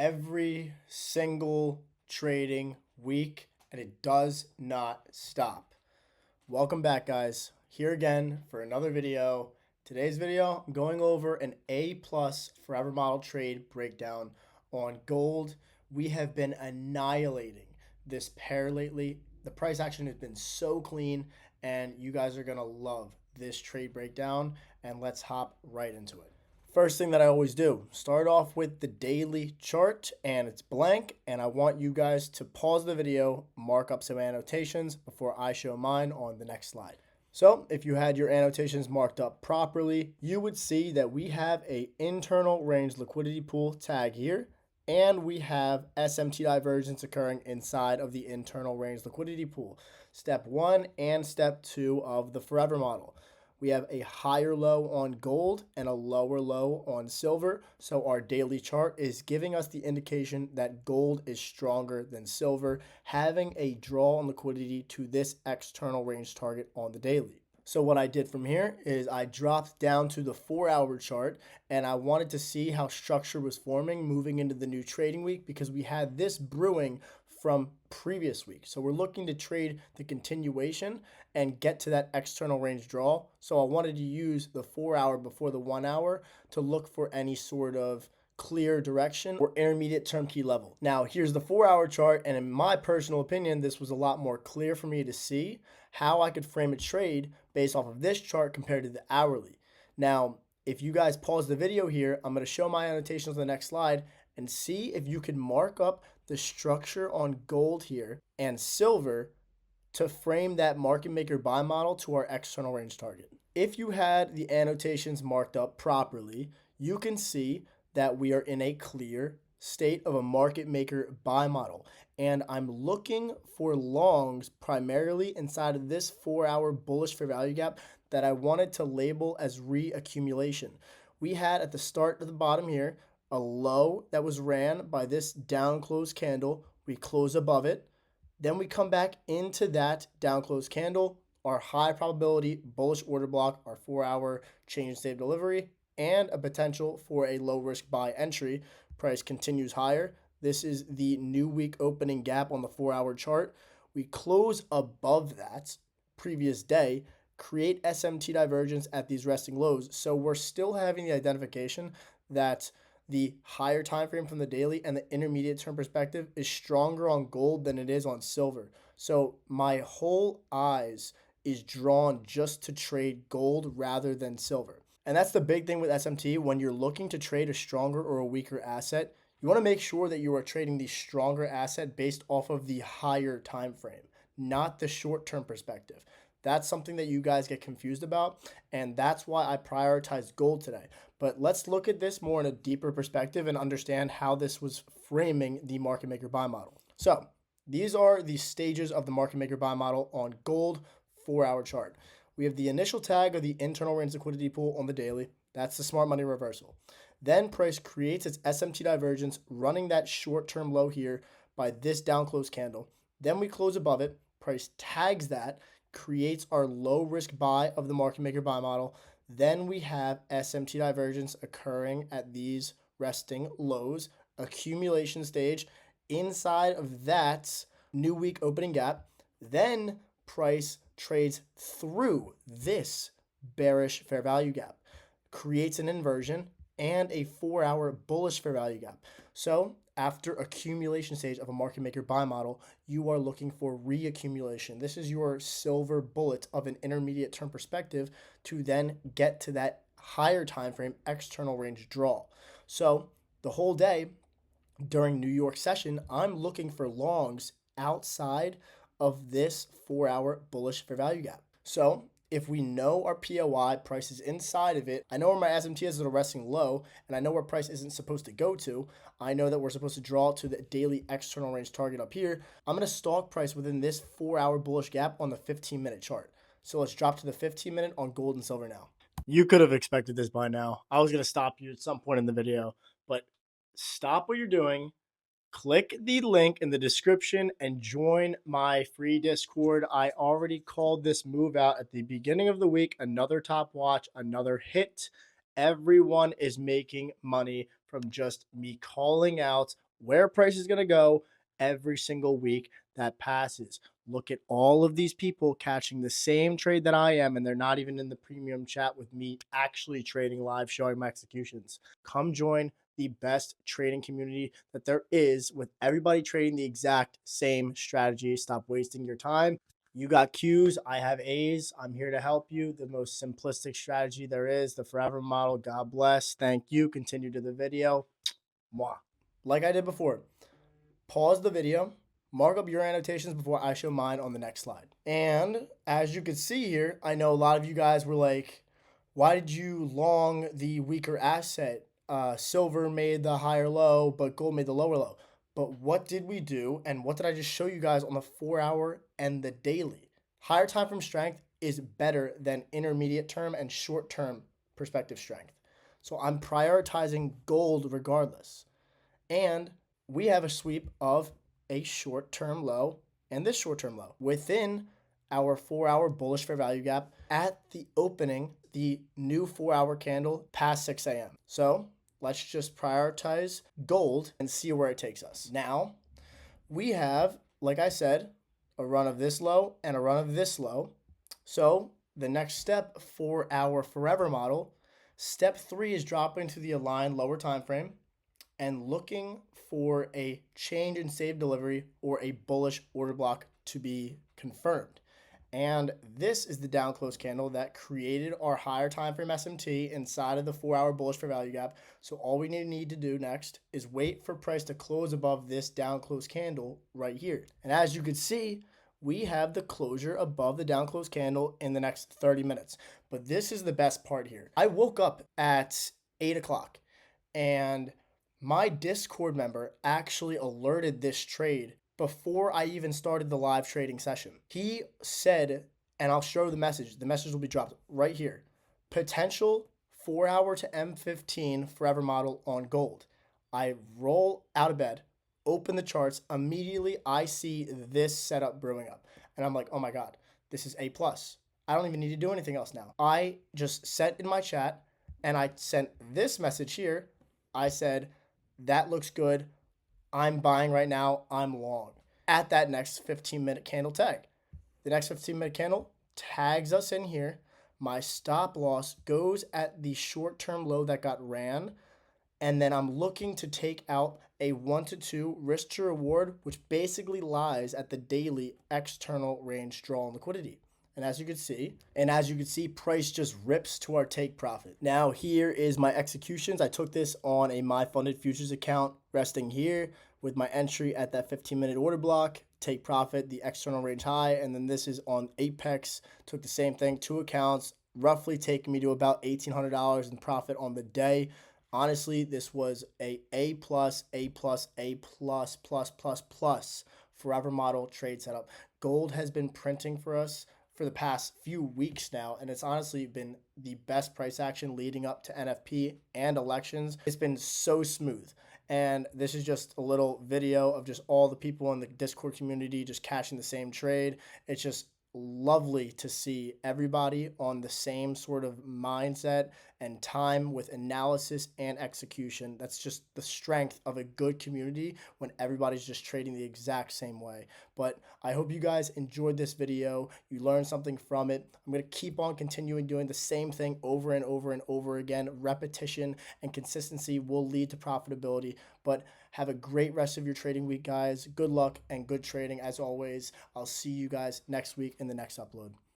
every single trading week, and it does not stop. Welcome back, guys. Here again for another video. Today's video, I'm going over an A plus forever model trade breakdown on gold. We have been annihilating this pair lately. The price action has been so clean, and you guys are gonna love this trade breakdown. And let's hop right into it. First thing that I always do, start off with the daily chart, and it's blank, and I want you guys to pause the video, mark up some annotations before I show mine on the next slide. So if you had your annotations marked up properly, you would see that we have a internal range liquidity pool tag here, and we have SMT divergence occurring inside of the internal range liquidity pool. Step 1 and step 2 of the forever model. We have a higher low on gold and a lower low on silver. So our daily chart is giving us the indication that gold is stronger than silver, having a draw on liquidity to this external range target on the daily. So what I did from here is I dropped down to the 4-hour chart, and I wanted to see how structure was forming moving into the new trading week, because we had this brewing from previous week. So we're looking to trade the continuation and get to that external range draw. So I wanted to use the 4-hour before the 1-hour to look for any sort of clear direction or intermediate term key level. Now here's the 4-hour chart, and in my personal opinion, this was a lot more clear for me to see how I could frame a trade based off of this chart compared to the hourly. Now, if you guys pause the video here, I'm going to show my annotations on the next slide and see if you can mark up the structure on gold here and silver to frame that market maker buy model to our external range target. If you had the annotations marked up properly, you can see that we are in a clear state of a market maker buy model. And I'm looking for longs primarily inside of this 4-hour bullish fair value gap that I wanted to label as reaccumulation. We had at the start of the bottom here a low that was ran by this down close candle. We close above it. Then we come back into that down close candle, our high probability bullish order block, our 4-hour change state of delivery, and a potential for a low risk buy entry. Price continues higher. This is the new week opening gap on the 4-hour chart. We close above that previous day, create SMT divergence at these resting lows. So we're still having the identification that the higher time frame from the daily and the intermediate term perspective is stronger on gold than it is on silver. So my whole eyes is drawn just to trade gold rather than silver. And that's the big thing with SMT. When you're looking to trade a stronger or a weaker asset, you want to make sure that you are trading the stronger asset based off of the higher time frame, not the short-term perspective. That's something that you guys get confused about, and that's why I prioritized gold today. But let's look at this more in a deeper perspective and understand how this was framing the market maker buy model. So these are the stages of the market maker buy model on gold 4-hour chart. We have the initial tag of the internal range liquidity pool on the daily. That's the smart money reversal. Then price creates its SMT divergence, running that short-term low here by this down close candle. Then we close above it. Price tags that, creates our low risk buy of the market maker buy model. Then we have SMT divergence occurring at these resting lows, accumulation stage. Inside of that new week opening gap, then price trades through this bearish fair value gap, creates an inversion and a 4-hour bullish fair value gap. So after accumulation stage of a market maker buy model, you are looking for reaccumulation. This is your silver bullet of an intermediate term perspective to then get to that higher time frame external range draw. So the whole day during New York session, I'm looking for longs outside of this 4-hour bullish fair value gap. So if we know our POI price is inside of it, I know where my SMT is at a resting low, and I know where price isn't supposed to go to. I know that we're supposed to draw to the daily external range target up here. I'm going to stalk price within this 4-hour bullish gap on the 15-minute chart. So let's drop to the 15-minute on gold and silver now. You could have expected this by now. I was going to stop you at some point in the video, but stop what you're doing. Click the link in the description and join my free Discord. I already called this move out at the beginning of the week. Another top watch, another hit. Everyone is making money from just me calling out where price is going to go every single week that passes. Look at all of these people catching the same trade that I am, and they're not even in the premium chat with me actually trading live, showing my executions. Come join the best trading community that there is, with everybody trading the exact same strategy. Stop wasting your time. You got Q's, I have A's. I'm here to help you. The most simplistic strategy there is, the forever model. God bless. Thank you. Continue to the video. Mwah. Like I did before, pause the video, mark up your annotations before I show mine on the next slide. And as you can see here, I know a lot of you guys were like, why did you long the weaker asset? Silver made the higher low, but gold made the lower low. But what did we do? And what did I just show you guys on the 4-hour and the daily? Higher time frame strength is better than intermediate term and short term perspective strength. So I'm prioritizing gold regardless. And we have a sweep of a short-term low and this short-term low within our 4-hour bullish fair value gap at the opening, the new 4-hour candle past 6 a.m. So let's just prioritize gold and see where it takes us. Now, we have, like I said, a run of this low and a run of this low. So the next step for our forever model, step 3 is dropping to the aligned lower time frame and looking for a change in save delivery or a bullish order block to be confirmed. And this is the down close candle that created our higher time frame SMT inside of the 4-hour bullish fair value gap. So all we need to do next is wait for price to close above this down close candle right here. And as you can see, we have the closure above the down close candle in the next 30 minutes. But this is the best part here. I woke up at 8 o'clock and my Discord member actually alerted this trade before I even started the live trading session. He said, and I'll show the message. The message will be dropped right here. Potential 4-hour to M15 forever model on gold. I roll out of bed, open the charts. Immediately, I see this setup brewing up. And I'm like, oh my God, this is A+. I don't even need to do anything else now. I just sent in my chat and I sent this message here. I said, that looks good. I'm buying right now. I'm long. At that next 15-minute candle tag. The next 15-minute candle tags us in here. My stop loss goes at the short-term low that got ran. And then I'm looking to take out a 1 to 2 risk to reward, which basically lies at the daily external range draw and liquidity. And as you can see, price just rips to our take profit. Now here is my executions. I took this on a my funded futures account, resting here with my entry at that 15-minute order block, take profit, the external range high, and then this is on Apex. Took the same thing, 2 accounts, roughly taking me to about $1,800 in profit on the day. Honestly, this was A plus forever model trade setup. Gold has been printing for us for the past few weeks now, and it's honestly been the best price action leading up to NFP and elections. It's been so smooth. And this is just a little video of just all the people in the Discord community just cashing the same trade. It's just lovely to see everybody on the same sort of mindset and time with analysis and execution. That's just the strength of a good community when everybody's just trading the exact same way. But I hope you guys enjoyed this video. You learned something from it. I'm going to keep on continuing doing the same thing over and over and over again. Repetition and consistency will lead to profitability. But have a great rest of your trading week, guys. Good luck and good trading as always. I'll see you guys next week in the next upload.